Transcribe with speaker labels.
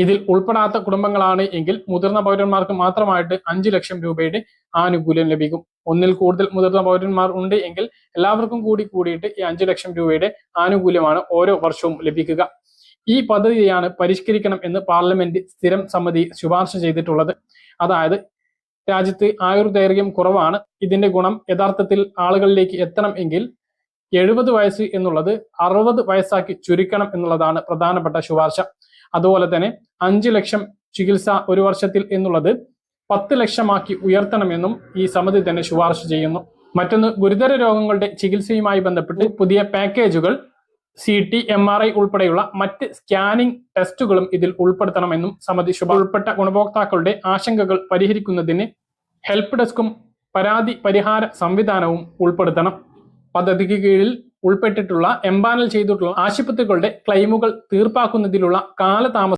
Speaker 1: ഇതിൽ ഉൾപ്പെടാത്ത കുടുംബങ്ങളാണ് എങ്കിൽ മുതിർന്ന പൗരന്മാർക്ക് മാത്രമായിട്ട് 5 ലക്ഷം രൂപയുടെ ആനുകൂല്യം ലഭിക്കും. ഒന്നിൽ കൂടുതൽ മുതിർന്ന പൗരന്മാർ ഉണ്ട് എങ്കിൽ എല്ലാവർക്കും കൂടിയിട്ട് ഈ 5 ലക്ഷം രൂപയുടെ ആനുകൂല്യമാണ് ഓരോ വർഷവും ലഭിക്കുക. ഈ പദ്ധതിയാണ് പരിഷ്കരിക്കണം എന്ന് പാർലമെന്റ് സ്ഥിരം സമിതി ശുപാർശ ചെയ്തിട്ടുള്ളത്. അതായത് രാജ്യത്ത് ആയുർദൈർഘ്യം കുറവാണ്. ഇതിന്റെ ഗുണം യഥാർത്ഥത്തിൽ ആളുകളിലേക്ക് എത്തണം എങ്കിൽ 70 വയസ്സ് എന്നുള്ളത് 60 വയസ്സാക്കി ചുരുക്കണം എന്നുള്ളതാണ് പ്രധാനപ്പെട്ട ശുപാർശ. അതുപോലെ തന്നെ 5 ലക്ഷം ചികിത്സ ഒരു വർഷത്തിൽ എന്നുള്ളത് 10 ലക്ഷമാക്കി ഉയർത്തണമെന്നും ഈ സമിതി തന്നെ ശുപാർശ ചെയ്യുന്നു. മറ്റൊന്ന്, ഗുരുതര രോഗങ്ങളുടെ ചികിത്സയുമായി ബന്ധപ്പെട്ട് പുതിയ പാക്കേജുകൾ, CT, MRI ഉൾപ്പെടെയുള്ള മറ്റ് സ്കാനിംഗ് ടെസ്റ്റുകളും ഇതിൽ ഉൾപ്പെടുത്തണമെന്നും സമിതി ഉൾപ്പെട്ട ഗുണഭോക്താക്കളുടെ ആശങ്കകൾ പരിഹരിക്കുന്നതിന് ഹെൽപ്പ് ഡെസ്കും പരാതി പരിഹാര സംവിധാനവും ഉൾപ്പെടുത്തണം. പദ്ധതിക്ക് കീഴിൽ ഉൾപ്പെട്ടിട്ടുള്ള എംപാനൽ ചെയ്തിട്ടുള്ള ആശുപത്രികളുടെ ക്ലെയിമുകൾ തീർപ്പാക്കുന്നതിലുള്ള കാലതാമസം